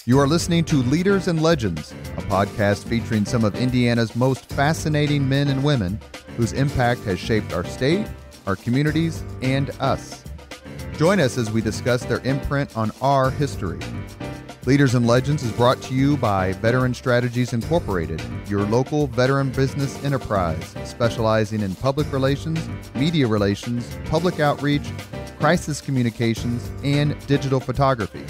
You are listening to Leaders and Legends, a podcast featuring some of Indiana's most fascinating men and women whose impact has shaped our state, our communities, and us. Join us as we discuss their imprint on our history. Leaders and Legends is brought to you by Veteran Strategies Incorporated, your local veteran business enterprise specializing in public relations, media relations, public outreach, crisis communications, and digital photography.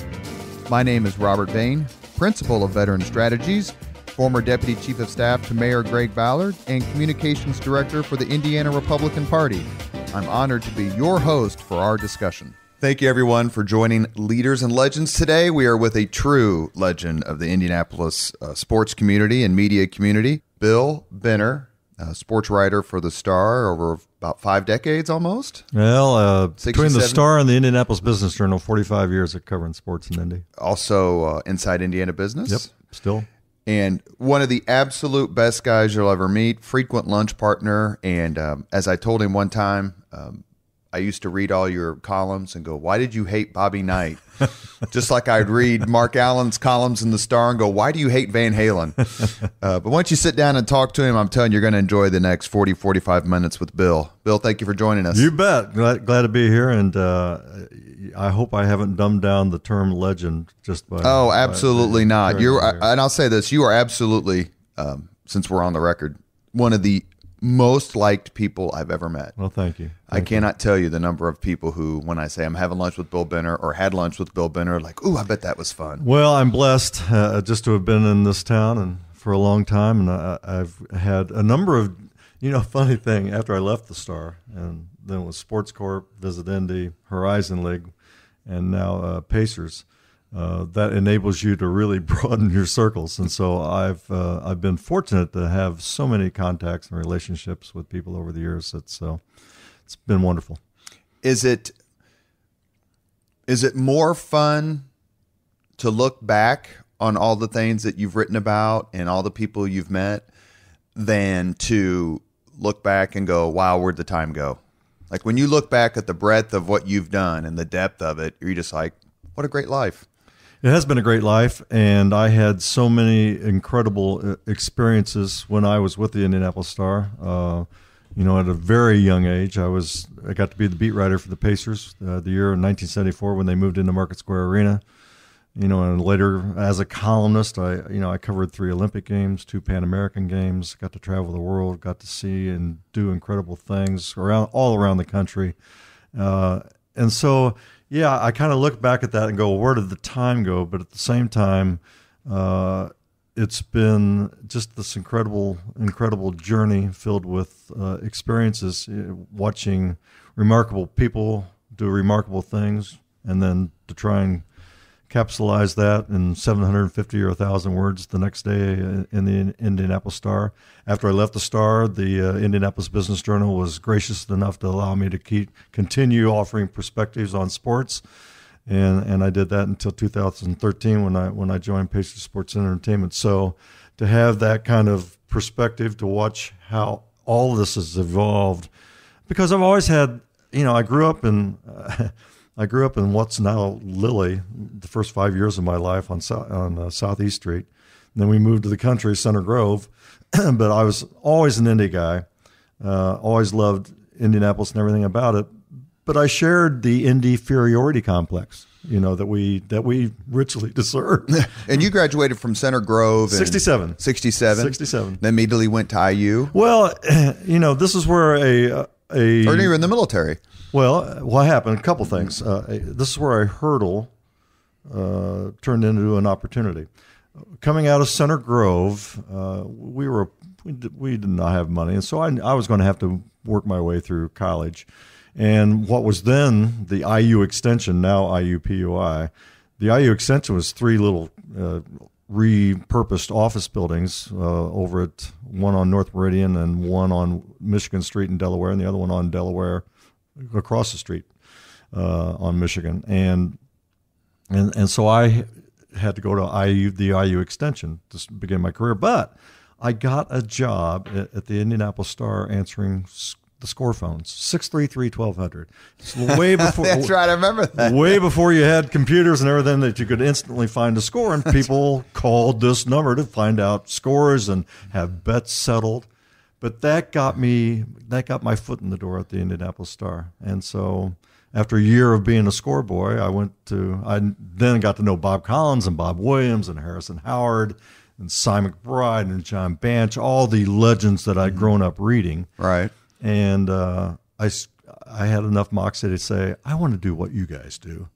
My name is Robert Bain, Principal of Veteran Strategies, former Deputy Chief of Staff to Mayor Greg Ballard, and Communications Director for the Indiana Republican Party. I'm honored to be your host for our discussion. Thank you, everyone, for joining Leaders and Legends today. We are with a true legend of the Indianapolis sports community and media community, Bill Benner, sports writer for the Star over about 5 decades almost. Well, between the Star and the Indianapolis Business Journal, 45 years of covering sports in Indy. Also Inside Indiana Business. Yep, still. And one of the absolute best guys you'll ever meet, frequent lunch partner. And as I told him one time, I used to read all your columns and go, why did you hate Bobby Knight? Just like I'd read Mark Allen's columns in the Star and go, why do you hate Van Halen? But once you sit down and talk to him, I'm telling you, you're going to enjoy the next 40, 45 minutes with Bill. Bill, thank you for joining us. You bet. Glad to be here. And I hope I haven't dumbed down the term legend just by. Oh, absolutely not. And I'll say this, you are absolutely, since we're on the record, one of the most liked people I've ever met. Well, thank you. I cannot tell you the number of people who, when I say I'm having lunch with Bill Benner or had lunch with Bill Benner, like, ooh, I bet that was fun. Well, I'm blessed just to have been in this town and for a long time, and I've had a number of, funny thing, after I left the Star, and then it was Sports Corp, Visit Indy, Horizon League, and now Pacers. That enables you to really broaden your circles, and so I've been fortunate to have so many contacts and relationships with people over the years. It's been wonderful. Is it more fun to look back on all the things that you've written about and all the people you've met than to look back and go, wow, where'd the time go? Like when you look back at the breadth of what you've done and the depth of it, you're just like, what a great life. It has been a great life, and I had so many incredible experiences when I was with the Indianapolis Star. At a very young age, I got to be the beat writer for the Pacers the year in 1974 when they moved into Market Square Arena. And later as a columnist, I covered 3 Olympic Games, 2 Pan American Games, got to travel the world, got to see and do incredible things all around the country. And so, yeah, I kind of look back at that and go, where did the time go? But at the same time, it's been just this incredible journey filled with experiences, watching remarkable people do remarkable things, and then to try and capsulize that in 750 or 1,000 words the next day in the Indianapolis Star. After I left the Star, the Indianapolis Business Journal was gracious enough to allow me to continue offering perspectives on sports, and I did that until 2013 when I joined Pacers Sports and Entertainment. So to have that kind of perspective, to watch how all this has evolved, because I've always had, I grew up in what's now Lilly, the first 5 years of my life on Southeast Street. And then we moved to the country, Center Grove. But I was always an Indy guy, always loved Indianapolis and everything about it. But I shared the Indy inferiority complex, that we richly deserve. And you graduated from Center Grove in 67. 67. Then immediately went to IU. Well, this is where or you were in the military. Well, what happened? A couple things. This is where a hurdle turned into an opportunity. Coming out of Center Grove, we did not have money, and so I was going to have to work my way through college. And what was then the IU extension, now IUPUI, the IU extension was 3 little repurposed office buildings over at one on North Meridian and one on Michigan Street in Delaware, and the other one on Delaware across the street on Michigan. And so I had to go to the IU extension to begin my career. But I got a job at the Indianapolis Star answering the score phones, 633-1200. It's way before. That's right, I remember that. Way before you had computers and everything that you could instantly find a score, and people called this number to find out scores and have bets settled. But that got my foot in the door at the Indianapolis Star. And so after a year of being a score boy, I then got to know Bob Collins and Bob Williams and Harrison Howard and Cy McBride and John Banch, all the legends that I'd grown up reading. Right. And I had enough moxie to say, I want to do what you guys do.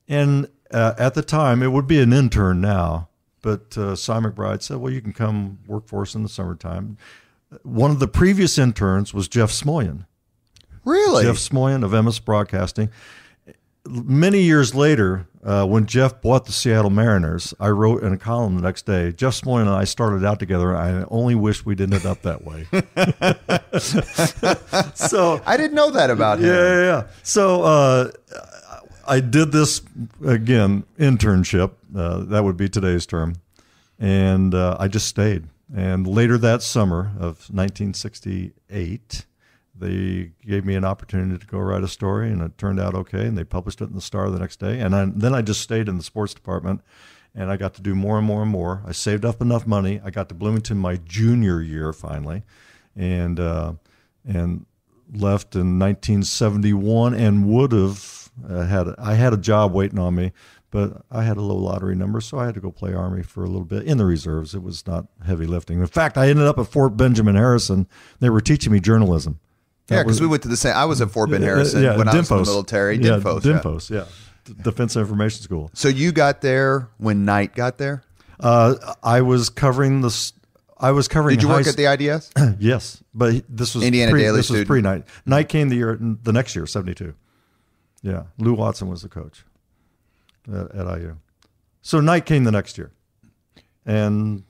And at the time, it would be an intern now, but Cy McBride said, well, you can come work for us in the summertime. One of the previous interns was Jeff Smoyan. Really? Jeff Smoyan of MS Broadcasting. Many years later, when Jeff bought the Seattle Mariners, I wrote in a column the next day, Jeff Smoyan and I started out together. I only wish we'd ended up that way. So I didn't know that about him. Yeah. So I did this, again, internship. That would be today's term. And I just stayed. And later that summer of 1968, they gave me an opportunity to go write a story, and it turned out okay, and they published it in the Star the next day. And then I just stayed in the sports department, and I got to do more and more and more. I saved up enough money. I got to Bloomington my junior year finally, and left in 1971, and would have I had a job waiting on me, but I had a low lottery number, so I had to go play Army for a little bit in the reserves. It was not heavy lifting. In fact, I ended up at Fort Benjamin Harrison. They were teaching me journalism. Yeah, because we went to the same. I was at Fort Ben Harrison when I was in the military. DINFOS, yeah. Defense Information School. So you got there when Knight got there? I was covering this. Did you work at the IDS? Yes, but this was Indiana Daily This student. was pre-Knight. Knight came the next year, 72. Yeah, Lou Watson was the coach at IU. So Knight came the next year, and.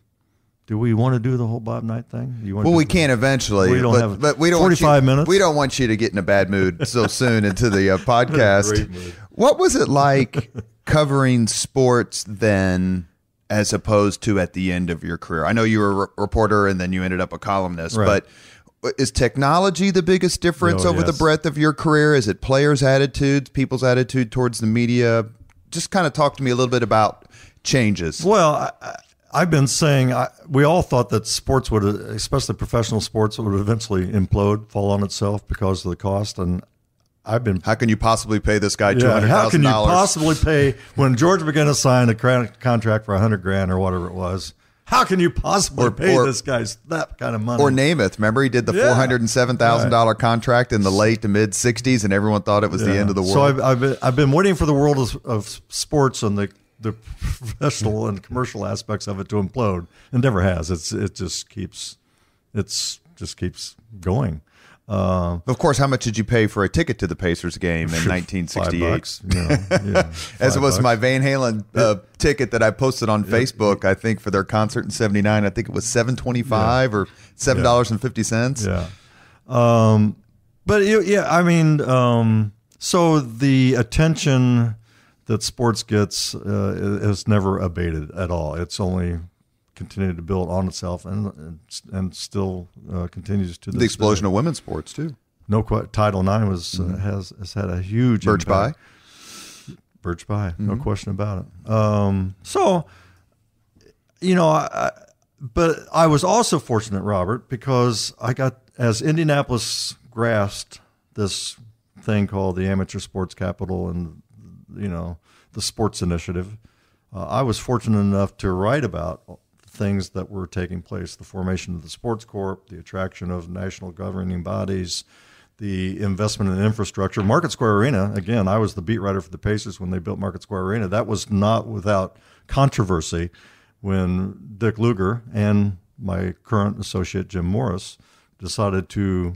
Do we want to do the whole Bob Knight thing? We can eventually. We don't have but we don't 45 minutes. We don't want you to get in a bad mood so soon into the podcast. Great mood. What was it like covering sports then as opposed to at the end of your career? I know you were a reporter and then you ended up a columnist, right. But is technology the biggest difference over the breadth of your career? Is it players' attitudes, people's attitude towards the media? Just kind of talk to me a little bit about changes. Well, I've been saying we all thought that sports would, especially professional sports, would eventually implode, fall on itself because of the cost. And I've been. How can you possibly pay this guy $200,000? How can you possibly pay when George McGinnis signed a contract for $100,000 or whatever it was? How can you possibly pay this guy that kind of money? Or Namath, remember he did the $407,000 contract in the late to mid '60s, and everyone thought it was the end of the world. So I've been waiting for the world of sports and the professional and commercial aspects of it to implode. It never has. It just keeps going. Of course, how much did you pay for a ticket to the Pacers game in 1968? $5, As it was my Van Halen ticket that I posted on Facebook, I think for their concert in '79, I think it was $7.25 or $7.50. Yeah. So the attention that sports gets has never abated at all. It's only continued to build on itself and still continues to this the explosion day. of women's sports too. Title IX has had a huge Birch impact. Birch Bayh, no question about it. But I was also fortunate, Robert, because I got, as Indianapolis grasped this thing called the Amateur Sports Capital and the sports initiative, I was fortunate enough to write about things that were taking place: the formation of the Sports Corp, the attraction of national governing bodies, the investment in infrastructure. Market Square Arena, again, I was the beat writer for the Pacers when they built Market Square Arena. That was not without controversy when Dick Lugar and my current associate Jim Morris decided to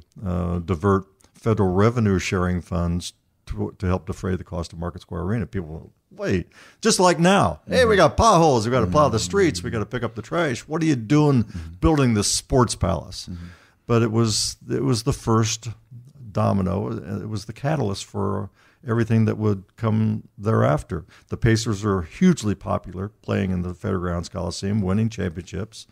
divert federal revenue sharing funds to help defray the cost of Market Square Arena. People wait, just like now. Hey, we got potholes. We got to plow the streets. We got to pick up the trash. What are you doing building this sports palace? But it was the first domino. It was the catalyst for everything that would come thereafter. The Pacers are hugely popular, playing in the Fairgrounds Coliseum, winning championships.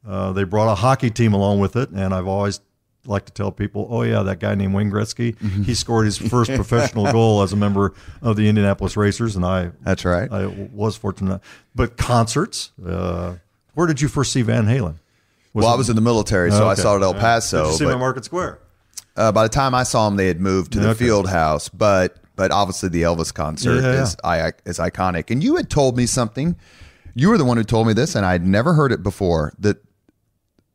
They brought a hockey team along with it, and I've always like to tell people, oh yeah, that guy named Wayne Gretzky, he scored his first professional goal as a member of the Indianapolis Racers, and that's right. I was fortunate. But concerts, where did you first see Van Halen? I was in the military, so I saw it at El Paso. Did you see him at Market Square? By the time I saw him, they had moved to the field house, but obviously the Elvis concert is iconic. And you had told me something. You were the one who told me this, and I'd never heard it before, that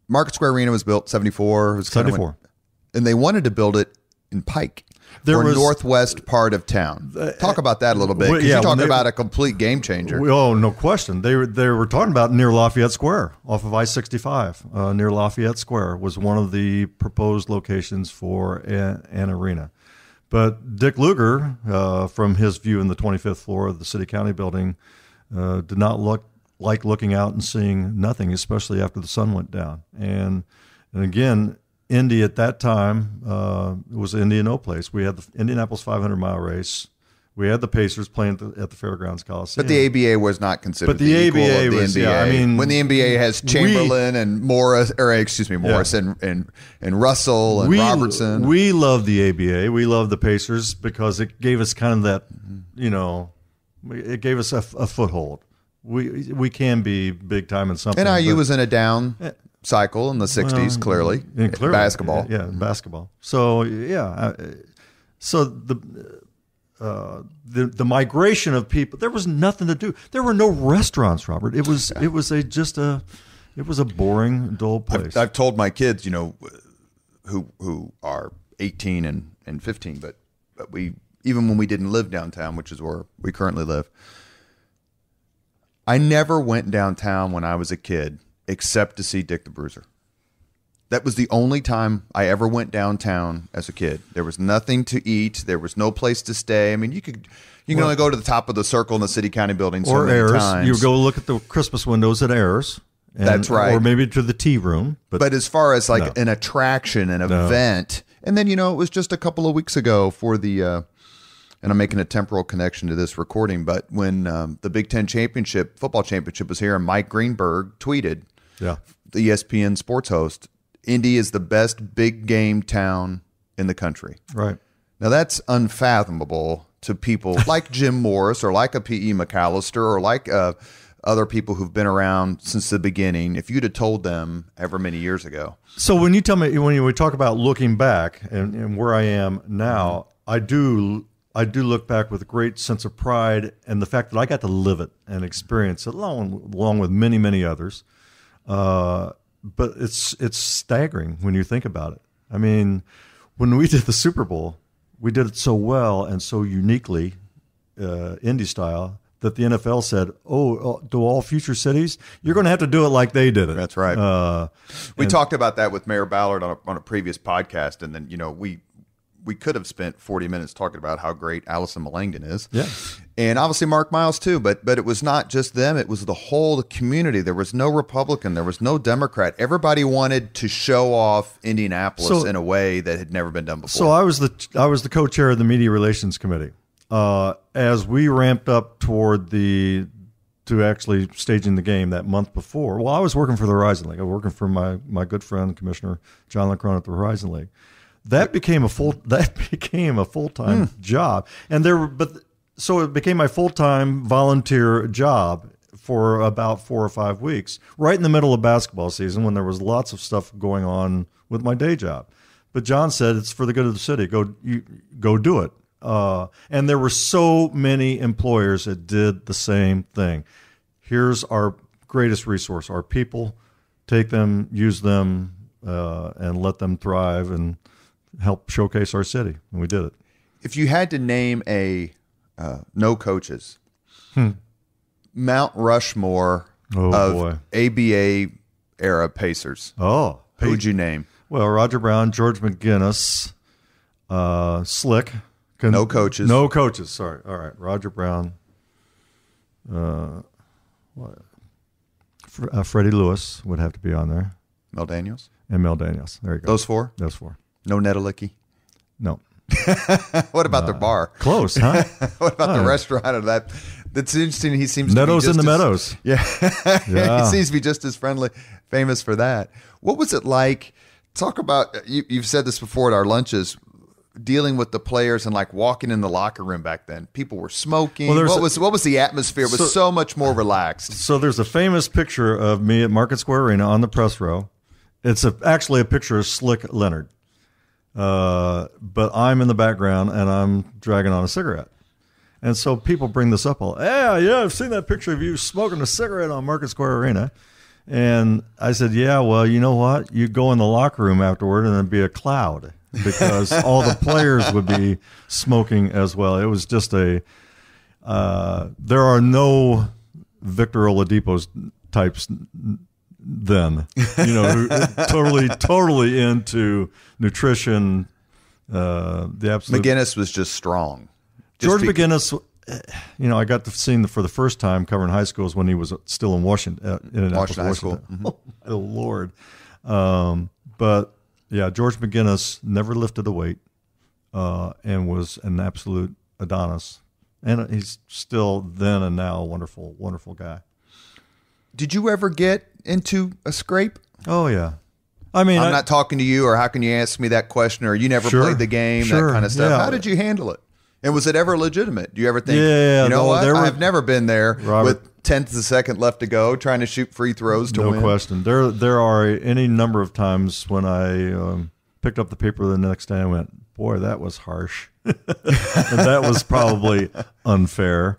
Market Square Arena was built 74. It was 74. And they wanted to build it in Pike, northwest part of town. Talk about that a little bit, because you're talking about a complete game changer. Oh, no question. They were talking about near Lafayette Square, off of I-65. Near Lafayette Square was one of the proposed locations for an arena. But Dick Lugar, from his view in the 25th floor of the City County building, did not like looking out and seeing nothing, especially after the sun went down. And again, Indy at that time was Indianapolis. We had the Indianapolis 500-mile race. We had the Pacers playing at the Fairgrounds Coliseum. But the ABA was not considered the equal ABA of the was, NBA. yeah, I mean, when the NBA has Chamberlain and Morris, and Russell and Robertson. We love the ABA. We love the Pacers because it gave us kind of that, it gave us a foothold. We can be big time in something. And IU was in a down cycle in the 60s, clearly. Basketball. Yeah, basketball. So, so the migration of people, there was nothing to do. There were no restaurants, Robert. It was a boring, dull place. I've told my kids, who are 18 and 15, but we, even when we didn't live downtown, which is where we currently live, I never went downtown when I was a kid except to see Dick the Bruiser. That was the only time I ever went downtown as a kid. There was nothing to eat. There was no place to stay. I mean, you can only go to the top of the circle in the City County building so many times. You go look at the Christmas windows at Ayers. That's right. Or maybe to the tea room. But as far as an attraction, an event, and then, it was just a couple of weeks ago for the and I'm making a temporal connection to this recording, but when the Big Ten football championship was here, and Mike Greenberg tweeted, the ESPN sports host, Indy is the best big game town in the country. Right. Now, that's unfathomable to people like Jim Morris or like a P.E. McAllister or like other people who've been around since the beginning, if you'd have told them ever many years ago. So when you tell me, when we talk about looking back and where I am now, I do look back with a great sense of pride and the fact that I got to live it and experience it along with many, many others. But it's staggering when you think about it. I mean, when we did the Super Bowl, we did it so well and so uniquely, Indy style, that the NFL said, to all future cities, you're going to have to do it like they did it. That's right. We talked about that with Mayor Ballard on a previous podcast, and then, we could have spent 40 minutes talking about how great Allison Melangton is. Yeah. And obviously Mark Miles too, but it was not just them. It was the whole community. There was no Republican. There was no Democrat. Everybody wanted to show off Indianapolis in a way that had never been done before. So I was the co-chair of the Media Relations Committee. As we ramped up toward to actually staging the game that month before, well, I was working for the Horizon League. I was working for my good friend, Commissioner John Leckrone at the Horizon League. That became a full-time job, so it became my full-time volunteer job for about 4 or 5 weeks, right in the middle of basketball season when there was lots of stuff going on with my day job. But John said, it's for the good of the city. Go do it. And there were so many employers that did the same thing. Here's our greatest resource, our people. Take them, use them, and let them thrive and help showcase our city. And we did it. If you had to name no coaches, Mount Rushmore of ABA era Pacers. Oh, who would you name? Well, Roger Brown, George McGinnis, Slick. No coaches. No coaches. Sorry. All right. Roger Brown. Freddie Lewis would have to be on there. Mel Daniels. And Mel Daniels. There you go. Those four? Those four. No Nedelicki? No. What about the bar? Close, huh? What about the restaurant of that? That's interesting. He seems Meadows to be in the Meadows. Yeah. He seems to be just as famous for that. What was it like Talk about, you've said this before at our lunches, dealing with the players and like walking in the locker room back then. People were smoking. Well, what was the atmosphere? It was so much more relaxed. So there's a famous picture of me at Market Square Arena on the press row. It's actually a picture of Slick Leonard. But I'm in the background and I'm dragging on a cigarette. And so people bring this up. Yeah, I've seen that picture of you smoking a cigarette on Market Square Arena. And I said, yeah, well, you know what? You go in the locker room afterward and it'd be a cloud because all the players would be smoking as well. It was just there are no Victor Oladipo's types then, who totally into nutrition. The absolute McGinnis was just strong. George McGinnis, I got to see him for the first time covering high schools when he was still in Washington, Washington High School. Mm-hmm. Oh, my Lord. But yeah, George McGinnis never lifted a weight, and was an absolute Adonis. And he's still then and now a wonderful, wonderful guy. Did you ever get into a scrape? Oh, yeah. I mean, I'm not talking to you, or how can you ask me that question, or you never played the game, that kind of stuff. Yeah. How did you handle it? And was it ever legitimate? Do you ever think, I've never been there, Robert, with tenth of a second left to go, trying to shoot free throws to win? No question. There are any number of times when I picked up the paper the next day and I went, boy, that was harsh. And that was probably unfair.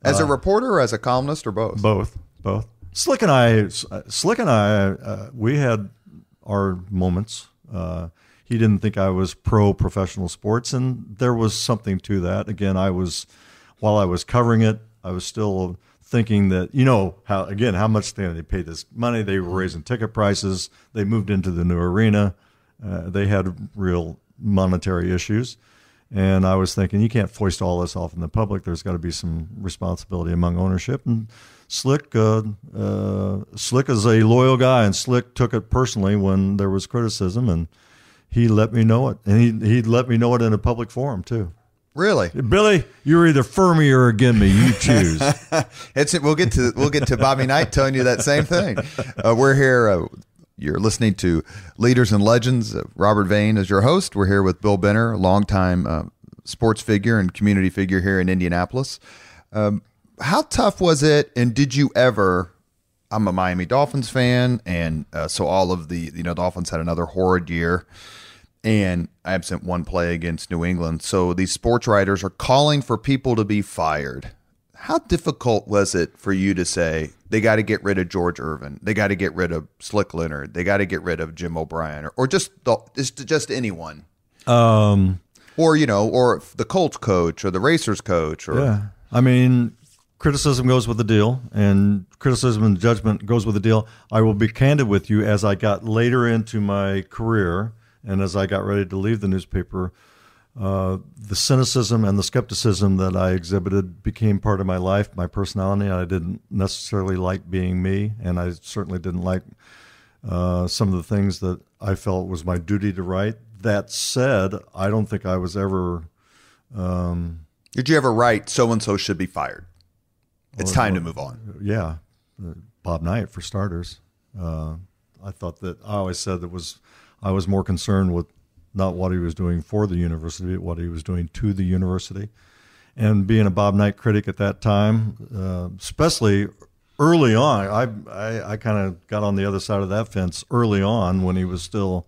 As a reporter or as a columnist or both? Both. Slick and I, we had our moments. He didn't think I was pro-professional sports, and there was something to that. Again, while I was covering it, I was still thinking that, how much they paid this money. They were raising ticket prices. They moved into the new arena. They had real monetary issues. And I was thinking, you can't foist all this off in the public. There's got to be some responsibility among ownership. And Slick is a loyal guy, and Slick took it personally when there was criticism, and he let me know it. And he let me know it in a public forum, too. Really? Billy, you're either for me or against me. You choose. We'll get to Bobby Knight telling you that same thing. We're here. You're listening to Leaders and Legends. Robert Vane is your host. We're here with Bill Benner, a longtime sports figure and community figure here in Indianapolis. How tough was it, and did you ever? I'm a Miami Dolphins fan, and so all of the Dolphins had another horrid year, and absent one play against New England. So these sports writers are calling for people to be fired. How difficult was it for you to say, they got to get rid of George Irvin, they got to get rid of Slick Leonard, they got to get rid of Jim O'Brien, or just anyone? Or the Colts coach or the Racers coach? Yeah. I mean, criticism goes with the deal, and criticism and judgment goes with the deal. I will be candid with you, as I got later into my career and as I got ready to leave the newspaper, the cynicism and the skepticism that I exhibited became part of my life, my personality. I didn't necessarily like being me, and I certainly didn't like some of the things that I felt was my duty to write. That said, I don't think I was ever... Did you ever write, so-and-so should be fired? It's time to move on. Yeah. Bob Knight, for starters. I always said I was more concerned with not what he was doing for the university, but what he was doing to the university. And being a Bob Knight critic at that time, especially early on, I kind of got on the other side of that fence early on when he was still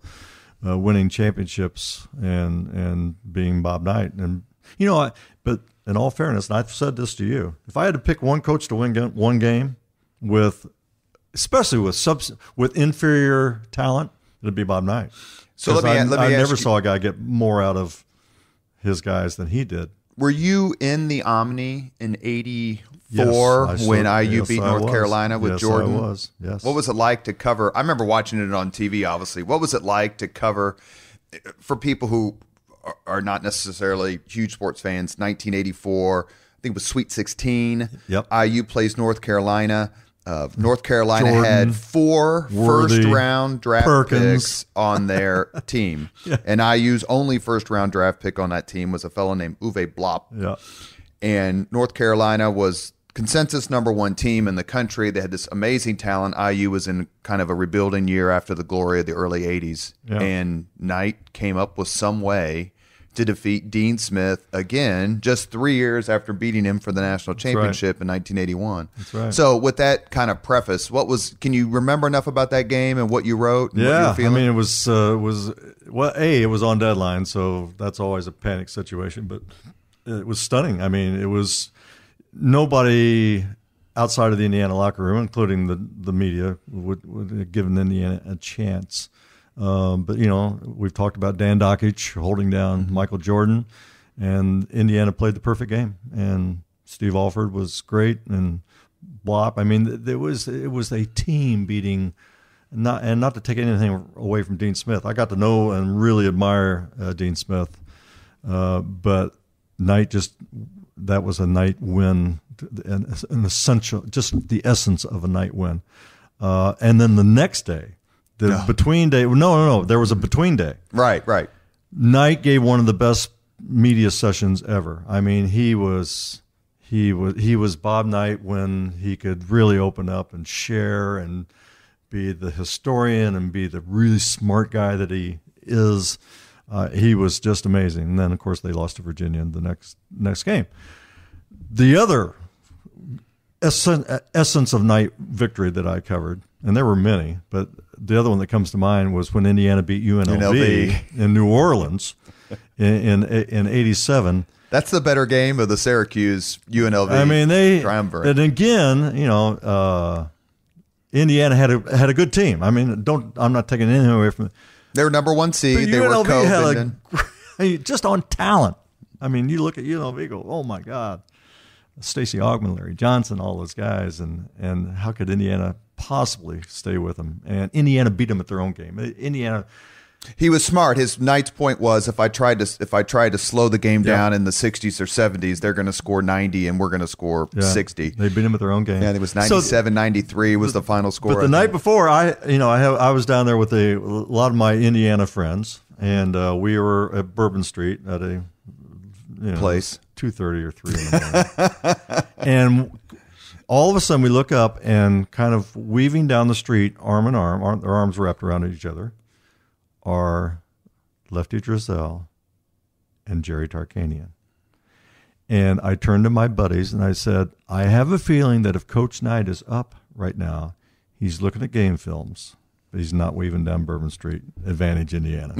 winning championships and being Bob Knight. And, but in all fairness, and I've said this to you, if I had to pick one coach to win one game especially with inferior talent, it'd be Bob Knight. So I never saw a guy get more out of his guys than he did. Were you in the Omni in '84 when IU beat North Carolina with Jordan? Yes, I was. Yes. What was it like to cover? I remember watching it on TV, obviously. What was it like to cover, for people who are not necessarily huge sports fans, 1984, I think it was Sweet 16. Yep. IU plays North Carolina. North Carolina Jordan, had 4 first-round draft picks on their team. Yeah. And IU's only first-round draft pick on that team was a fellow named Uwe Blop. Yeah. And North Carolina was consensus number one team in the country. They had this amazing talent. IU was in kind of a rebuilding year after the glory of the early 80s. Yeah. And Knight came up with some way to defeat Dean Smith again, just 3 years after beating him for the national championship in 1981. That's right. So with that kind of preface, can you remember enough about that game and what you wrote and what you were feeling? I mean, it was on deadline, so that's always a panic situation, but it was stunning. I mean, it was nobody outside of the Indiana locker room, including the media, would have given Indiana a chance. But, we've talked about Dan Dockich holding down Michael Jordan, and Indiana played the perfect game. And Steve Alford was great, and Blop. I mean, it was a team beating, not to take anything away from Dean Smith. I got to know and really admire Dean Smith, but that was a night win, an essential, just the essence of a night win. And then the next day, between day. No. There was a between day. Right. Knight gave one of the best media sessions ever. I mean, he was Bob Knight when he could really open up and share and be the historian and be the really smart guy that he is. He was just amazing. And then, of course, they lost to Virginia in the next game. The other essence of Knight victory that I covered, and there were many, but the other one that comes to mind was when Indiana beat UNLV in New Orleans in '87. That's the better game of the Syracuse UNLV. I mean, triumvirate. And again, Indiana had a good team. I mean, I'm not taking anything away from it. They were number one seed. They were COVID. Just on talent. I mean, you look at UNLV, go, oh my God, Stacey Augmon, Larry Johnson, all those guys, and how could Indiana possibly stay with them? And Indiana beat them at their own game. Indiana. He was smart. His Knight's point was, if I tried to slow the game down in the 60s or 70s, they're going to score 90 and we're going to score 60. They beat them at their own game. Yeah, it was 93 was the final score. But the night before, I was down there with a lot of my Indiana friends, and we were at Bourbon Street at a place 2:30 or 3 in the morning, and all of a sudden we look up and kind of weaving down the street, arm in arm, their arms wrapped around each other, are Lefty Driesell and Jerry Tarkanian. And I turned to my buddies and I said, I have a feeling that if Coach Knight is up right now, he's looking at game films, but he's not weaving down Bourbon Street. Advantage Indiana.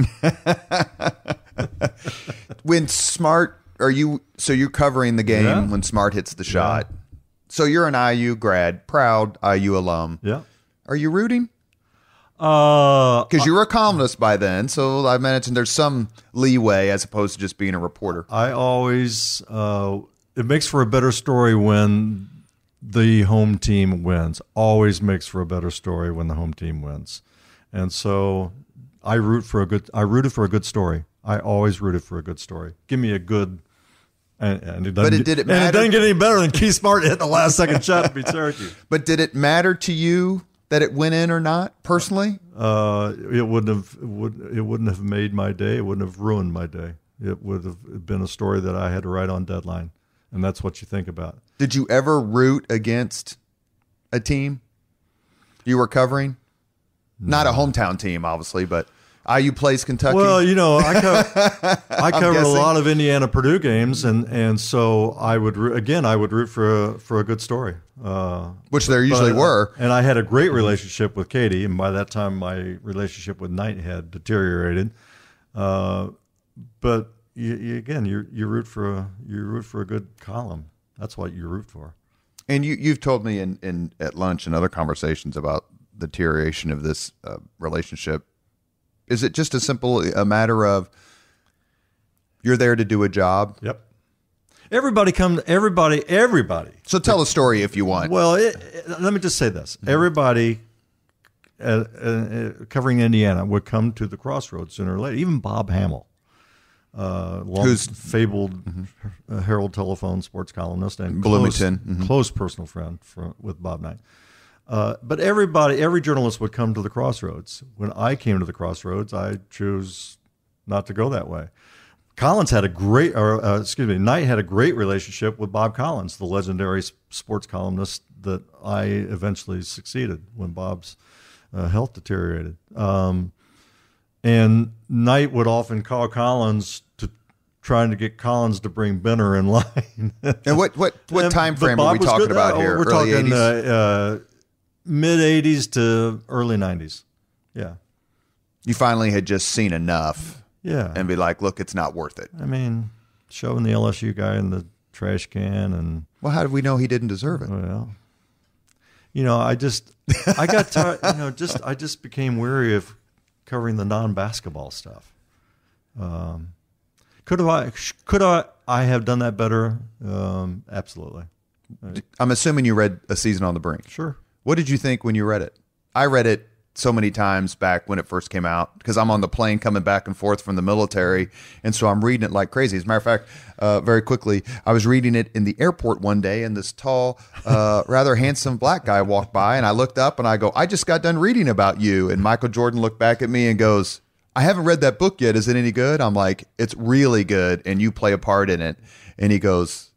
When Smart, you're covering the game when Smart hits the shot. Yeah. So you're an IU grad, proud IU alum. Yeah. Are you rooting? Because you were a columnist by then, so I imagine there's some leeway as opposed to just being a reporter. I always, it makes for a better story when the home team wins. Always makes for a better story when the home team wins. And so I rooted for a good story. I always rooted for a good story. Give me a good, and it doesn't get any better than Keith Smart hitting the last second shot to beat Syracuse. But did it matter to you that it went in or not, personally? It wouldn't have made my day. It wouldn't have ruined my day. It would have been a story that I had to write on deadline, and that's what you think about. Did you ever root against a team you were covering? No. Not a hometown team, obviously, but IU plays Kentucky. Well, I covered a lot of Indiana Purdue games, and so I would root for a good story, which there usually were. And I had a great relationship with Katie, and by that time my relationship with Knight had deteriorated. But you root for a good column. That's what you root for. And you've told me at lunch and other conversations about the deterioration of this relationship. Is it just a matter of you're there to do a job? Yep. Everybody. So tell a story if you want. Well, let me just say this. Everybody covering Indiana would come to the Crossroads sooner or later. Even Bob Hamill, who's fabled Herald Telephone sports columnist and Bloomington, close personal friend with Bob Knight. But every journalist would come to the Crossroads. When I came to the Crossroads, I chose not to go that way. Knight had a great relationship with Bob Collins, the legendary sports columnist that I eventually succeeded when Bob's health deteriorated. And Knight would often call Collins trying to get Collins to bring Benner in line. And what time frame are we talking about here? We're early talking 80s? Mid 80s to early 90s. Yeah. You finally had just seen enough. Yeah. And be like, look, it's not worth it. I mean, shoving the LSU guy in the trash can and. Well, how did we know he didn't deserve it? Well, I got tired. I just became weary of covering the non-basketball stuff. Could I have done that better? Absolutely. I'm assuming you read A Season on the Brink. Sure. What did you think when you read it? I read it so many times back when it first came out because I'm on the plane coming back and forth from the military, and so I'm reading it like crazy. As a matter of fact, very quickly, I was reading it in the airport one day, and this tall, rather handsome black guy walked by, and I looked up and I go, I just got done reading about you. And Michael Jordan looked back at me and goes, I haven't read that book yet. Is it any good? I'm like, it's really good, and you play a part in it. And he goes,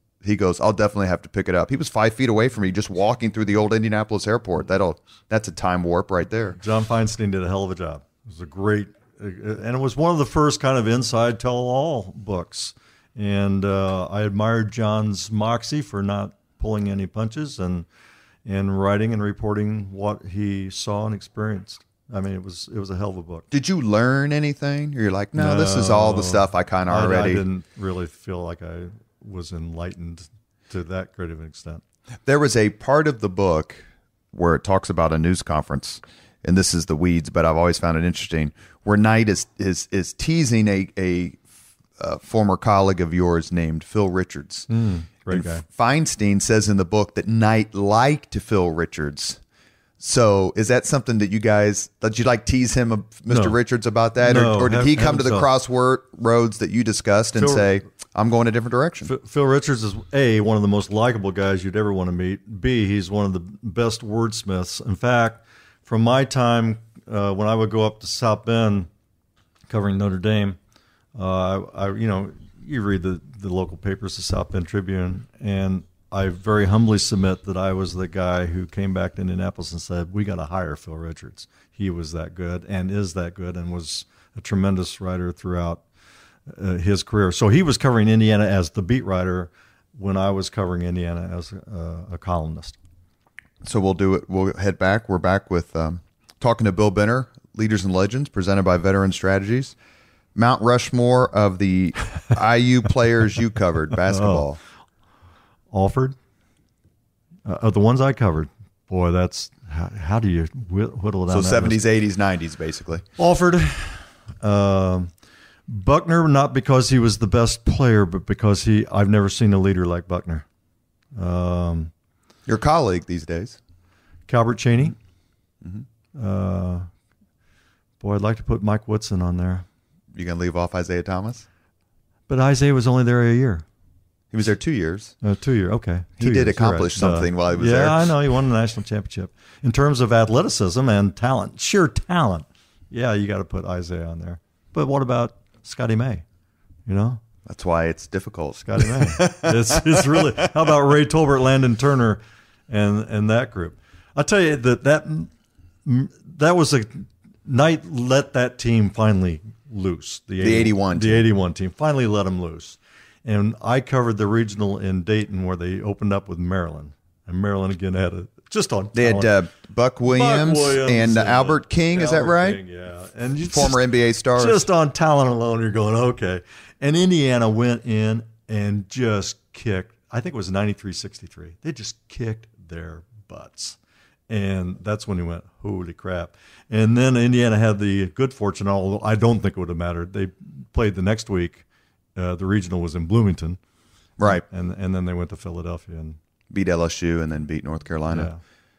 I'll definitely have to pick it up. He was 5 feet away from me, just walking through the old Indianapolis airport. That's a time warp right there. John Feinstein did a hell of a job. It was a great, and it was one of the first kind of inside tell-all books. And I admired John's moxie for not pulling any punches and writing and reporting what he saw and experienced. I mean, it was a hell of a book. Did you learn anything? Or you're like, no, this is all the stuff I kind of already. I didn't really feel like I was enlightened to that great of an extent. There was a part of the book where it talks about a news conference, and this is the weeds, but I've always found it interesting, where Knight is teasing a former colleague of yours named Phil Richards. Great guy. Feinstein says in the book that Knight liked Phil Richards. So is that something that you like tease him, Mr. Richards, about that? No, or did he come to the crossroads that you discussed and say, I'm going a different direction? Phil Richards is A, one of the most likable guys you'd ever want to meet. B, he's one of the best wordsmiths. In fact, from my time when I would go up to South Bend covering Notre Dame, you read the local papers, the South Bend Tribune, and I very humbly submit that I was the guy who came back to Indianapolis and said, we got to hire Phil Richards. He was that good and is that good and was a tremendous writer throughout his career. So he was covering Indiana as the beat writer when I was covering Indiana as a columnist. So we'll do it. We'll head back. We're back with talking to Bill Benner, Leaders and Legends, presented by Veteran Strategies. Mount Rushmore of the IU players you covered, basketball. Alford, of the ones I covered, boy, that's how do you whittle it down? So 70s, 80s, 90s, basically. Alford, Buckner, not because he was the best player, but because I've never seen a leader like Buckner. Your colleague these days, Calbert Cheney. Mm-hmm. Boy, I'd like to put Mike Woodson on there. You gonna leave off Isaiah Thomas? But Isaiah was only there a year. He was there 2 years. 2 years, okay. He did accomplish something while he was there. Yeah, I know. He won the national championship. In terms of athleticism and talent, sheer talent, yeah, you got to put Isaiah on there. But what about Scotty May? That's why it's difficult. Scotty May. It's really. How about Ray Tolbert, Landon Turner, and that group? I'll tell you that was a Knight let that team finally loose. The 81 team. The 81 team finally let them loose. And I covered the regional in Dayton where they opened up with Maryland. And Maryland again had just on They talent. had Buck Williams and Albert King, is that right? King, yeah. And former NBA stars. Just on talent alone, you're going, okay. And Indiana went in and just kicked, I think it was 93-63. They just kicked their butts. And that's when he went, holy crap. And then Indiana had the good fortune, although I don't think it would have mattered. They played the next week. The regional was in Bloomington. Right. And then they went to Philadelphia and beat LSU and then beat North Carolina. Yeah.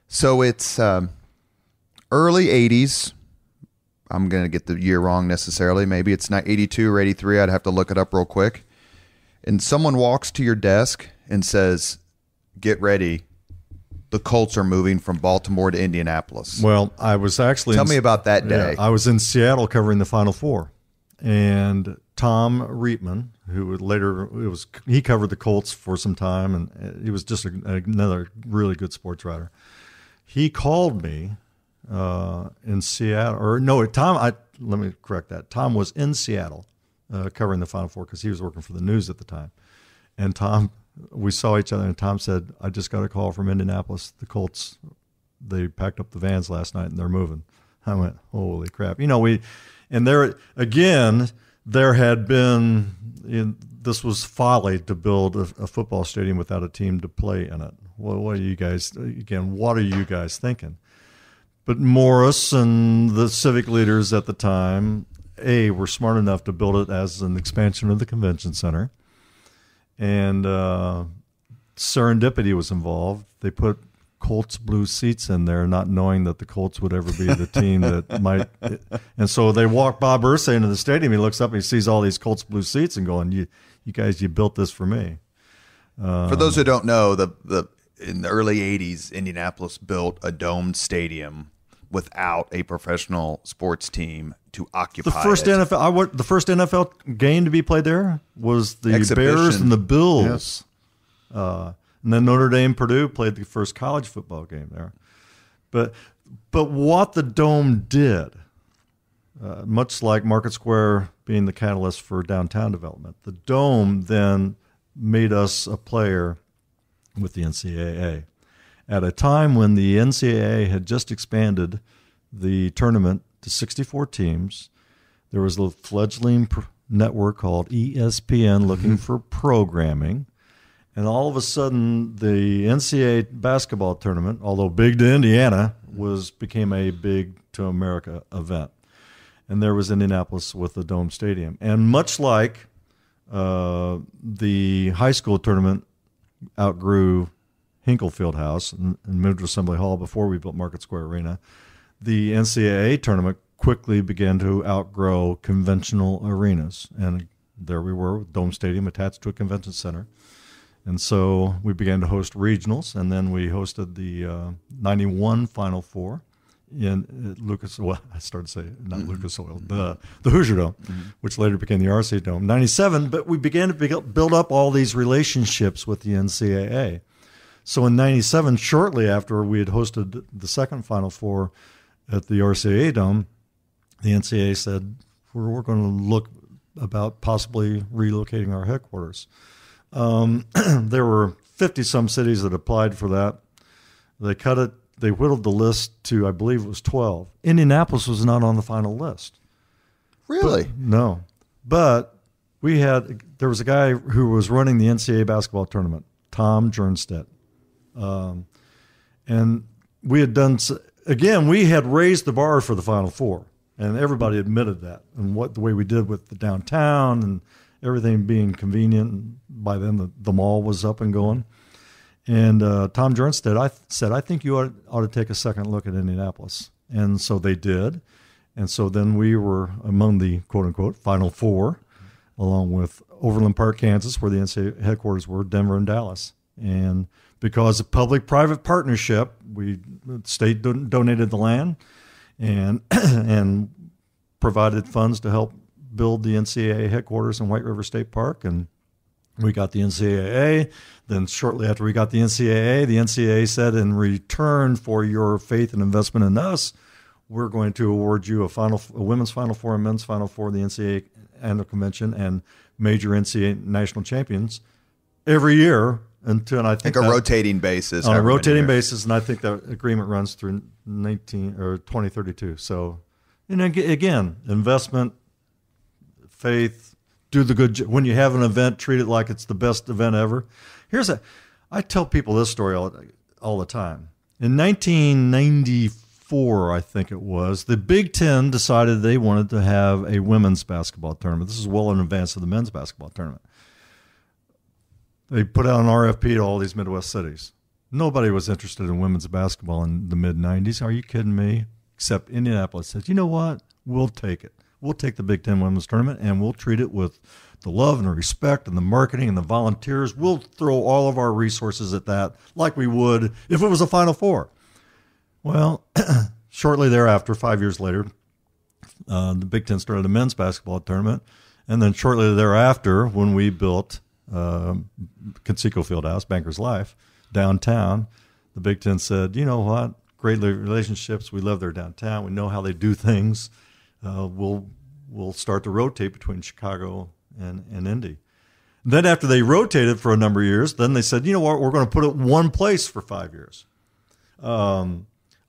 So it's early 80s. I'm going to get the year wrong necessarily. Maybe it's not 82 or 83. I'd have to look it up real quick. And someone walks to your desk and says, get ready. The Colts are moving from Baltimore to Indianapolis. Well, I was actually... Tell me about that day. Yeah, I was in Seattle covering the Final Four. And Tom Reitman, who he covered the Colts for some time, and he was just another really good sports writer. He called me in Seattle, let me correct that. Tom was in Seattle covering the Final Four because he was working for the news at the time. And we saw each other, and Tom said, "I just got a call from Indianapolis. The Colts, they packed up the vans last night and they're moving." I went, "Holy crap!" There had been, this was folly to build a football stadium without a team to play in it. What are you guys thinking? But Morris and the civic leaders at the time, were smart enough to build it as an expansion of the convention center. And serendipity was involved. They put Colts blue seats in there, not knowing that the Colts would ever be the team that might. And so they walk Bob Irsay into the stadium. He looks up and he sees all these Colts blue seats and going, "You guys, you built this for me." For those who don't know, in the early '80s, Indianapolis built a domed stadium without a professional sports team to occupy the first it. The first NFL game to be played there was the Exhibition. Bears and the Bills. Yes. And then Notre Dame, Purdue played the first college football game there. But what the Dome did, much like Market Square being the catalyst for downtown development, the Dome then made us a player with the NCAA. At a time when the NCAA had just expanded the tournament to 64 teams, there was a fledgling network called ESPN looking for programming. And all of a sudden, the NCAA basketball tournament, although big to Indiana, became a big to America event. And there was Indianapolis with the Dome Stadium. And much like the high school tournament outgrew Hinkle Fieldhouse and moved to Assembly Hall before we built Market Square Arena, the NCAA tournament quickly began to outgrow conventional arenas. And there we were with Dome Stadium attached to a convention center. And so we began to host regionals, and then we hosted the 91 Final Four in Lucas. Well, I started to say not Lucas Oil, the Hoosier Dome, which later became the RC Dome. 97, but we began to build up all these relationships with the NCAA. So in 97, shortly after we had hosted the second Final Four at the RCA Dome, the NCAA said, we're going to look about possibly relocating our headquarters. There were 50-some cities that applied for that. They cut it. They whittled the list to, I believe it was 12. Indianapolis was not on the final list. Really? No. But there was a guy who was running the NCAA basketball tournament, Tom Jernstedt. And we had we had raised the bar for the Final Four, and everybody admitted that. And the way we did with the downtown and everything being convenient. And by then, the mall was up and going. And Tom Jernstedt, said, "I think you ought to take a second look at Indianapolis." And so they did. And so then we were among the quote-unquote Final Four, along with Overland Park, Kansas, where the NCAA headquarters were, Denver, and Dallas. And because of public-private partnership, the state donated the land and provided funds to help build the NCAA headquarters in White River State Park, and we got the NCAA. Then shortly after we got the NCAA said, in return for your faith and investment in us, we're going to award you a women's Final Four and men's Final Four, the NCAA annual convention, and major NCAA national champions every year until, and I think a rotating basis. On a rotating basis, and I think that agreement runs through 2032. So, again, investment, faith, do the good. When you have an event, treat it like it's the best event ever. I tell people this story all the time. In 1994, I think it was, the Big Ten decided they wanted to have a women's basketball tournament. This is well in advance of the men's basketball tournament. They put out an RFP to all these Midwest cities. Nobody was interested in women's basketball in the mid-'90s. Are you kidding me? Except Indianapolis said, you know what? We'll take it. We'll take the Big Ten women's tournament, and we'll treat it with the love and the respect and the marketing and the volunteers. We'll throw all of our resources at that like we would if it was a Final Four. Well, shortly thereafter, 5 years later, the Big Ten started a men's basketball tournament, And then shortly thereafter, when we built Conseco Fieldhouse, Banker's Life, downtown, the Big Ten said, you know what, great relationships. We love their downtown. We know how they do things. We'll start to rotate between Chicago and Indy. Then after they rotated for a number of years, then they said, you know what, we're going to put it one place for 5 years.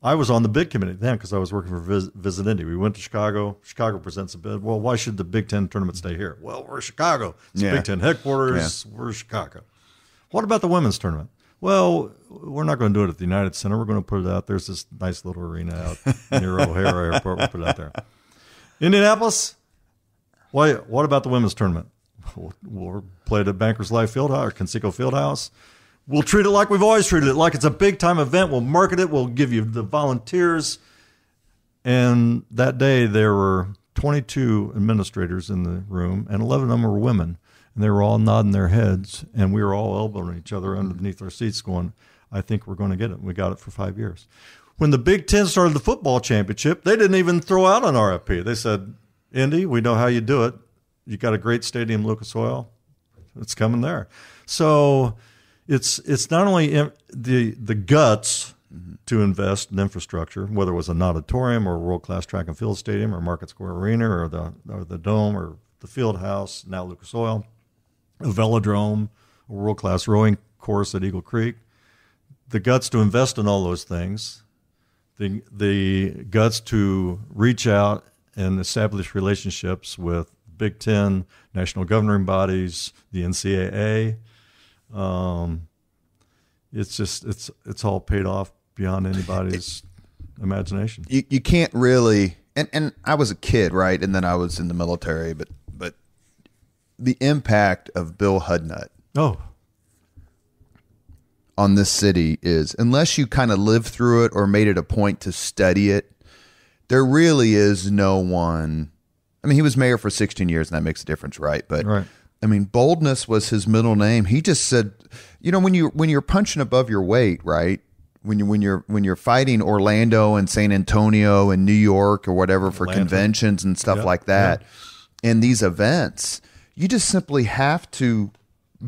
I was on the bid committee then because I was working for Visit Indy. We went to Chicago. Chicago presents a bid. Well, why should the Big Ten tournament stay here? Well, we're Chicago. It's Big Ten headquarters. Yeah. We're Chicago. What about the women's tournament? Well, we're not going to do it at the United Center. We're going to put it out. There's this nice little arena out near O'Hare Airport. We'll put it out there. Indianapolis? Why? What about the women's tournament? We'll play it at Bankers Life Fieldhouse or Conseco Fieldhouse. We'll treat it like we've always treated it, like it's a big-time event. We'll market it. We'll give you the volunteers. And that day, there were 22 administrators in the room, and 11 of them were women. And they were all nodding their heads, and we were all elbowing each other underneath our seats going, I think we're going to get it. We got it for 5 years. When the Big Ten started the football championship, they didn't even throw out an RFP. They said, Indy, we know how you do it. You got a great stadium, Lucas Oil. It's coming there. So it's not only the guts to invest in infrastructure, whether it was an auditorium or a world-class track and field stadium or Market Square Arena or the Dome or the Field House, now Lucas Oil, a velodrome, a world-class rowing course at Eagle Creek. The guts to invest in all those things, the guts to reach out and establish relationships with Big Ten, national governing bodies, the NCAA. It's all paid off beyond anybody's imagination. You can't really, and I was a kid, right? And then I was in the military, but the impact of Bill Hudnut on this city is, unless you kind of lived through it or made it a point to study it, there really is no one. I mean, he was mayor for 16 years, and that makes a difference, right? But right. I mean, boldness was his middle name. He just said, you know, when you're punching above your weight, right? When you're fighting Orlando and San Antonio and New York or whatever for conventions and stuff like that, and these events, you just simply have to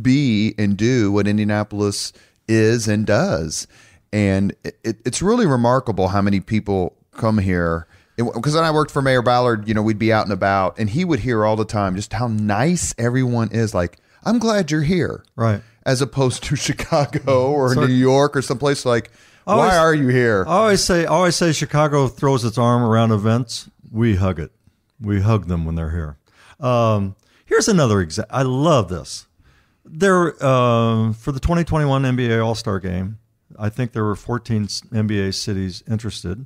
be and do what Indianapolis is and does. And it's really remarkable how many people come here. Because when I worked for Mayor Ballard, you know, we'd be out and about, and he would hear all the time just how nice everyone is. Like, I'm glad you're here. Right. As opposed to Chicago or New York or someplace like, why are you here? I always say Chicago throws its arm around events. We hug it. We hug them when they're here. Here's another example. I love this. There, for the 2021 NBA All-Star Game, I think there were 14 NBA cities interested.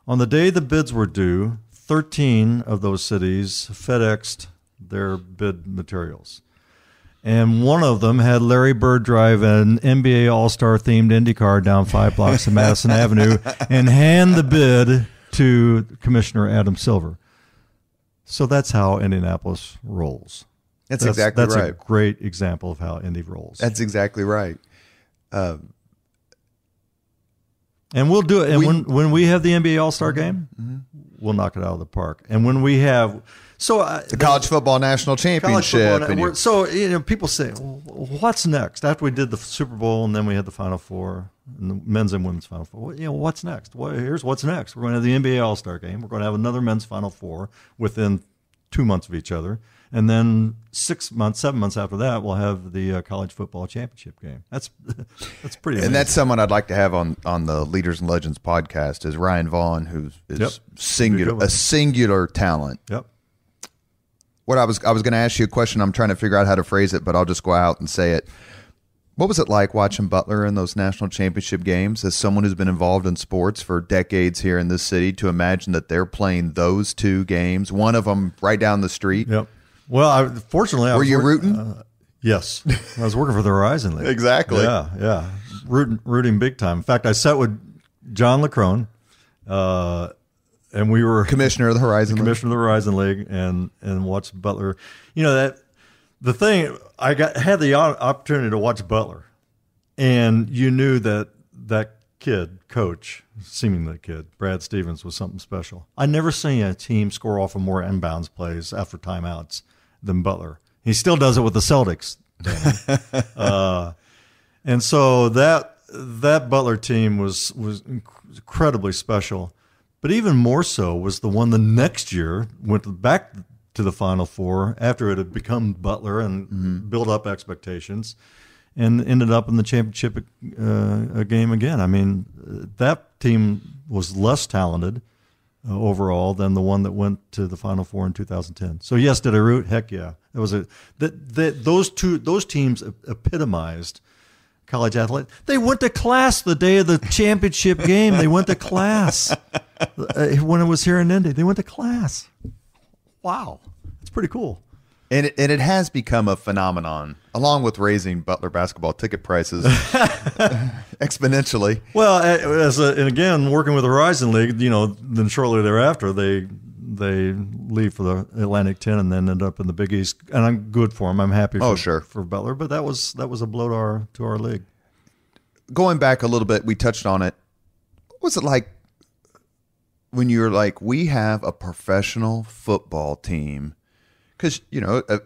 On the day the bids were due, 13 of those cities FedExed their bid materials. And one of them had Larry Bird drive an NBA All-Star themed IndyCar down 5 blocks of Madison Avenue and hand the bid to Commissioner Adam Silver. So that's how Indianapolis rolls. That's exactly right. That's a great example of how Indy rolls. That's exactly right. And we'll do it. And when we have the NBA All-Star Game, we'll knock it out of the park. And when we have the College Football National Championship. So people say, well, what's next? After we did the Super Bowl and then we had the Final Four, and the men's and women's Final Four. What's next? Here's what's next. We're going to have the NBA All-Star Game. We're going to have another men's Final Four within 2 months of each other. And then 7 months after that, we'll have the College Football Championship game. That's pretty amazing. And that's someone I'd like to have on the Leaders and Legends podcast is Ryan Vaughn, who is a singular talent. Yep. What I was going to ask you a question. I'm trying to figure out how to phrase it, but I'll just go out and say it. What was it like watching Butler in those national championship games as someone who's been involved in sports for decades here in this city to imagine that they're playing those two games, one of them right down the street? Yep. Well, fortunately, were you rooting? Yes. I was working for the Horizon League. Exactly. Yeah. Rooting big time. In fact, I sat with John LeCrone, and we were commissioner of the Horizon League and watched Butler. The thing, I had the opportunity to watch Butler, and you knew that kid, coach, seemingly kid, Brad Stevens, was something special. I never seen a team score off of more inbounds plays after timeouts than Butler. He still does it with the Celtics. And so that Butler team was incredibly special. But even more so was the one the next year went back to the Final Four after it had become Butler and built up expectations and ended up in the championship game again. I mean, that team was less talented overall than the one that went to the Final Four in 2010. So yes, did I root? Heck yeah. It was those teams epitomized college athlete. They went to class the day of the championship game. They went to class when it was here in Indy. They went to class. Wow, it's pretty cool. And it has become a phenomenon, along with raising Butler basketball ticket prices exponentially. Well, and again, working with the Horizon League, then shortly thereafter they leave for the Atlantic 10 and then end up in the Big East. And I'm good for them. I'm happy for Butler. But that was a blow to our league. Going back a little bit, we touched on it. What was it like when you're like, we have a professional football team? Because,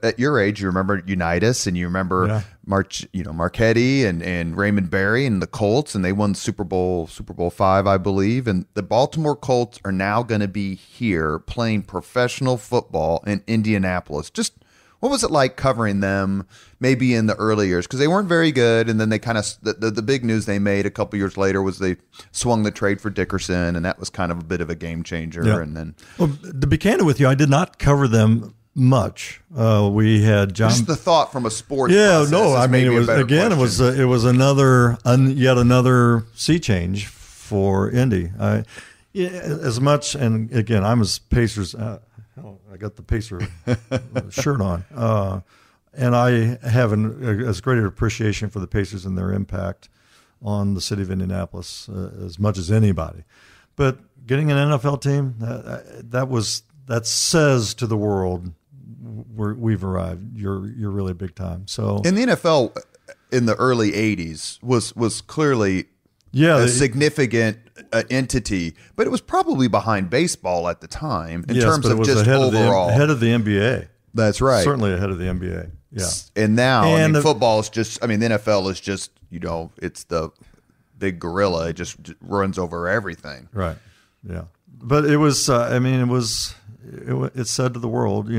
at your age, you remember Unitas and you remember Marchetti and Raymond Berry and the Colts, and they won Super Bowl V, I believe. And the Baltimore Colts are now going to be here playing professional football in Indianapolis. Just what was it like covering them maybe in the early years? Because they weren't very good, and then they kind of the big news they made a couple years later was they swung the trade for Dickerson, and that was kind of a bit of a game changer. Yeah. And then, well, to be candid with you, I did not cover them much. We had John. Just the thought from a sports. Yeah, no, I mean, it was again. Question. It was yet another sea change for Indy. As much, and again, I'm as Pacers. I got the Pacer shirt on, and I have as great an appreciation for the Pacers and their impact on the city of Indianapolis as much as anybody. But getting an NFL team that says to the world, we've arrived. You're really big time. So in the NFL in the early '80s was clearly a significant entity, but it was probably behind baseball at the time in terms of just overall ahead of the NBA. That's right. Certainly ahead of the NBA. Yeah. And now football is just. I mean, the NFL is just. It's the big gorilla. It just runs over everything. Right. Yeah. But it was. It said to the world,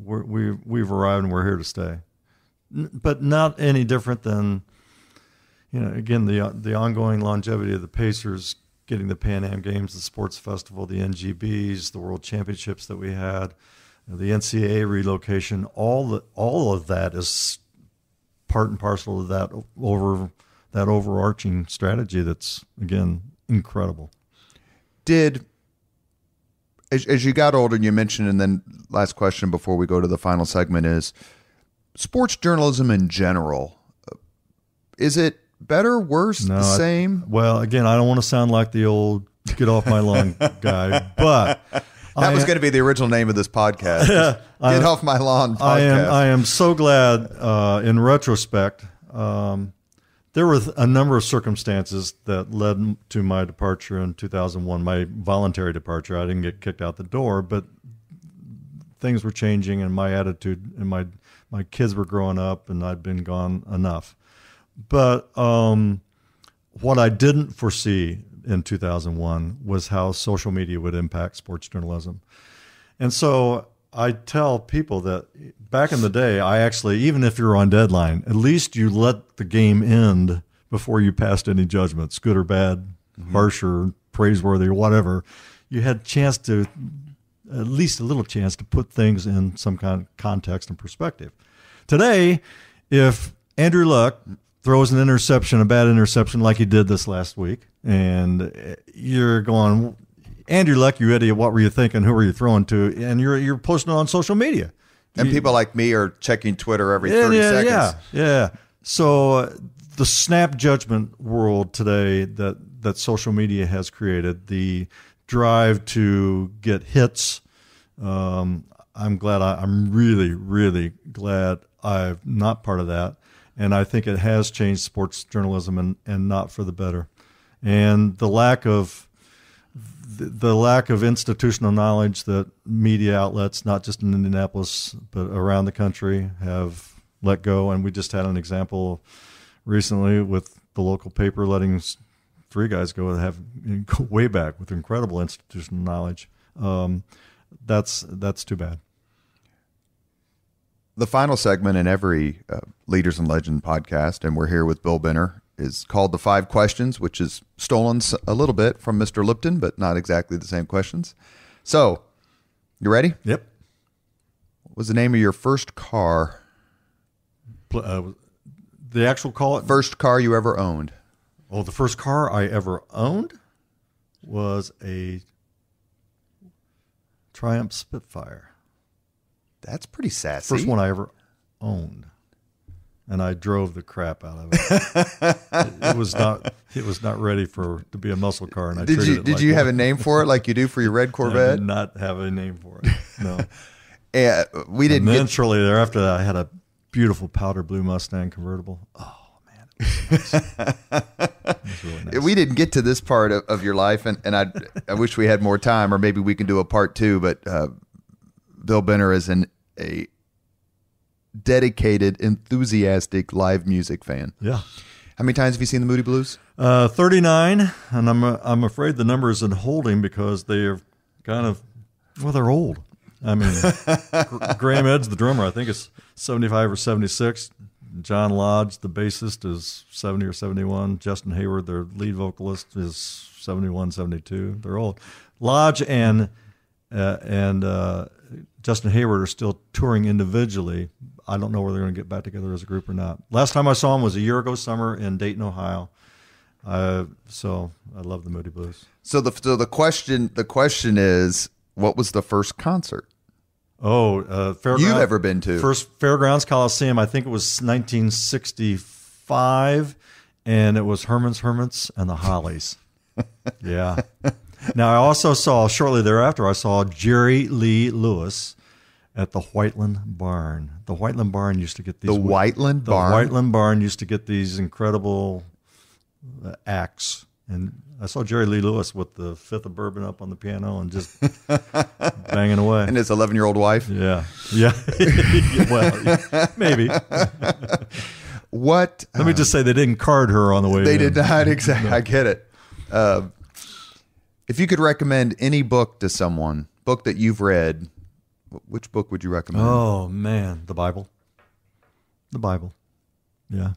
we've arrived and we're here to stay. But not any different than, again, the ongoing longevity of the Pacers, getting the Pan Am Games, the sports festival, the NGBs, the World Championships that we had, the NCAA relocation. All of that is part and parcel of that overarching strategy. That's again incredible. As you got older, and you mentioned, and then last question before we go to the final segment is sports journalism in general. Is it better, worse, the same? Well, again, I don't want to sound like the old get off my lawn guy, but that was going to be the original name of this podcast. Get off my lawn podcast. I am so glad in retrospect. There were a number of circumstances that led to my departure in 2001, my voluntary departure. I didn't get kicked out the door, but things were changing and my attitude, and my kids were growing up and I'd been gone enough. But what I didn't foresee in 2001 was how social media would impact sports journalism. And so I tell people that back in the day, I actually, even if you're on deadline, at least you let the game end before you passed any judgments, good or bad, harsh or praiseworthy or whatever. You had a chance to, at least a little chance to put things in some kind of context and perspective. Today, if Andrew Luck throws an interception, a bad interception like he did this last week, and you're going, Andrew Luck, you idiot, what were you thinking? Who were you throwing to? And you're posting it on social media. And people like me are checking Twitter every 30 seconds. Yeah. So the snap judgment world today that social media has created, the drive to get hits, I'm really, really glad I'm not part of that. And I think it has changed sports journalism and not for the better. And the lack of the lack of institutional knowledge that media outlets, not just in Indianapolis, but around the country, have let go. And we just had an example recently with the local paper letting 3 guys go way back with incredible institutional knowledge. That's too bad. The final segment in every Leaders and Legend podcast, and we're here with Bill Benner, is called The 5 Questions, which is stolen a little bit from Mr. Lipton, but not exactly the same questions. So, you ready? Yep. What was the name of your first car? The actual call? First car you ever owned? Oh, the first car I ever owned was a Triumph Spitfire. That's pretty sassy. First one I ever owned, and I drove the crap out of it. It was not ready to be a muscle car. And I did you have a name for it like you do for your red Corvette? I did not have a name for it. No. We didn't. And then shortly thereafter, I had a beautiful powder blue Mustang convertible. Oh man, it was really nice. We didn't get to this part of your life, and I wish we had more time, or maybe we can do a part 2. But Bill Benner is a dedicated, enthusiastic live music fan. Yeah. How many times have you seen the Moody Blues? 39, and I'm afraid the number isn't holding because they are kind of, well, they're old. I mean, Graham Ed's the drummer, I think is 75 or 76. John Lodge, the bassist, is 70 or 71. Justin Hayward, their lead vocalist, is 71, 72. They're old. Lodge and Justin Hayward are still touring individually. I don't know whether they're going to get back together as a group or not. Last time I saw them was a year ago summer in Dayton, Ohio. So I love the Moody Blues. So the question is, what was the first concert? Fairgrounds you've ever been to? First Fairgrounds Coliseum, I think it was 1965, and it was Herman's Hermits and the Hollies. Yeah. Now, I also saw, shortly thereafter, I saw Jerry Lee Lewis at the Whiteland Barn. The Whiteland Barn used to get these... The Whiteland Barn used to get these incredible acts. And I saw Jerry Lee Lewis with the Fifth of Bourbon up on the piano and just banging away. And his 11-year-old wife? Yeah. Yeah. Well, maybe. What? Let me just say they didn't card her on the way They in. did not. Exactly. No. I get it. If you could recommend any book to someone, book that you've read, which book would you recommend? Oh, man. The Bible. The Bible. Yeah.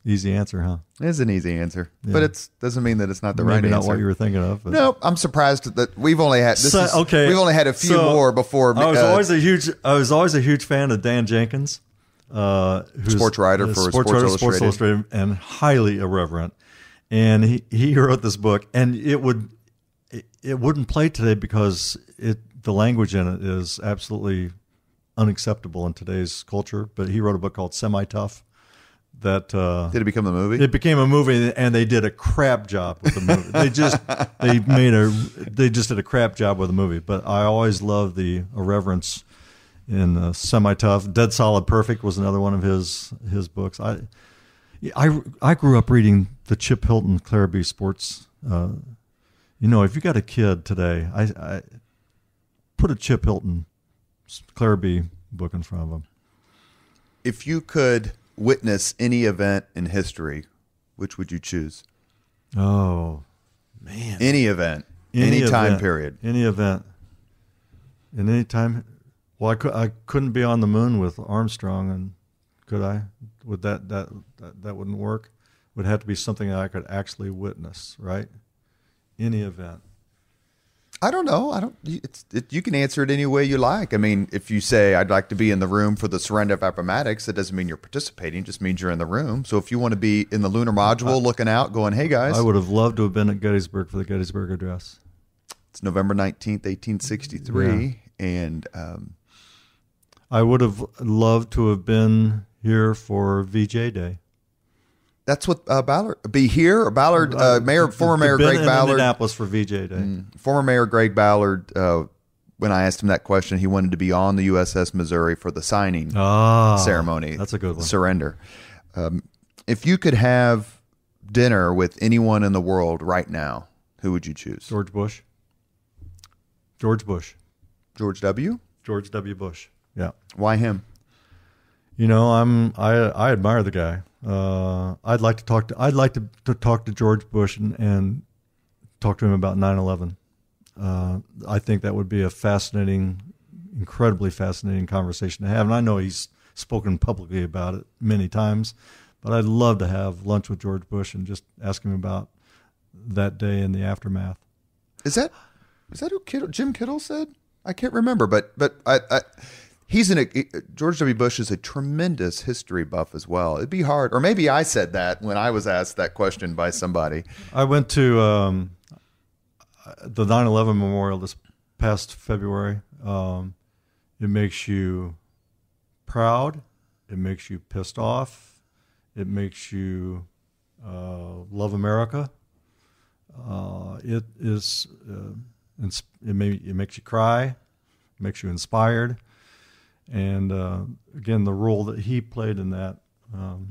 Easy answer, huh? It's an easy answer, yeah. but it doesn't mean that it's not the Maybe right answer. Maybe not what you were thinking of. But. No, I'm surprised that we've only had we've only had a few more before. I was always a huge fan of Dan Jenkins, who's sports writer for Sports Illustrated, and highly irreverent. And he wrote this book, and it wouldn't play today because the language in it is absolutely unacceptable in today's culture. But he wrote a book called Semi-Tough. Did it become a movie? It became a movie, and they did a crap job with the movie. They just did a crap job with the movie. But I always loved the irreverence in Semi-Tough. Dead Solid Perfect was another one of his books. I grew up reading the Chip Hilton Clarabee Sports. If you got a kid today, I put a Chip Hilton Clarabee book in front of them. If you could witness any event in history, which would you choose? Oh, man. Any event. Any time period. Any event. In any time. Well, I couldn't be on the moon with Armstrong, and could I? Would that wouldn't work? Would have to be something that I could actually witness, right? Any event. I don't know. You can answer it any way you like. I mean, if you say, I'd like to be in the room for the surrender of Appomattox, that doesn't mean you're participating. It just means you're in the room. So if you want to be in the lunar module looking out, going, hey, guys. I would have loved to have been at Gettysburg for the Gettysburg Address. It's November 19th, 1863. Yeah. And I would have loved to have been here for VJ Day. That's what Ballard be here. Or Ballard, former Mayor Greg Ballard, Indianapolis for VJ Day. Former Mayor Greg Ballard. When I asked him that question, he wanted to be on the USS Missouri for the signing ceremony. That's a good one. Surrender. If you could have dinner with anyone in the world right now, who would you choose? George Bush. George Bush. George W. George W. Bush. Yeah. Why him? You know, I admire the guy. I'd like to talk to George Bush and talk to him about 9/11. I think that would be a incredibly fascinating conversation to have. And I know he's spoken publicly about it many times, but I'd love to have lunch with George Bush and just ask him about that day and the aftermath. Is that who Jim Kittle said? I can't remember, but George W. Bush is a tremendous history buff as well. It'd be hard, or maybe I said that when I was asked that question by somebody. I went to the 9/11 memorial this past February. It makes you proud. It makes you pissed off. It makes you love America. It makes you cry. It makes you inspired. And again, the role that he played in that,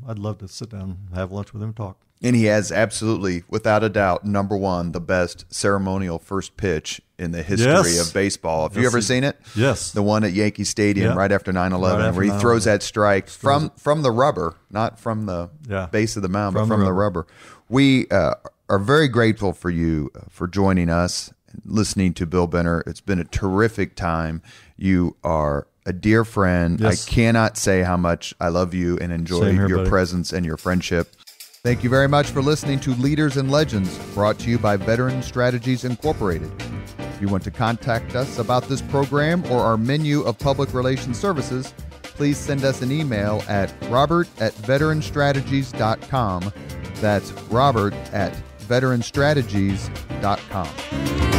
I'd love to sit down and have lunch with him and talk. And he has absolutely, without a doubt, number one, the best ceremonial first pitch in the history of baseball. Have you ever seen it? Yes. The one at Yankee Stadium right after 9/11, where he throws that strike from the rubber, not from the base of the mound, but from the rubber. We are very grateful for you for joining us, listening to Bill Benner. It's been a terrific time. You are a dear friend. Yes. I cannot say how much I love you and enjoy your presence and your friendship. Thank you very much for listening to Leaders and Legends, brought to you by Veteran Strategies Incorporated. If you want to contact us about this program or our menu of public relations services, please send us an email at robert@veteranstrategies.com. That's robert@veteranstrategies.com.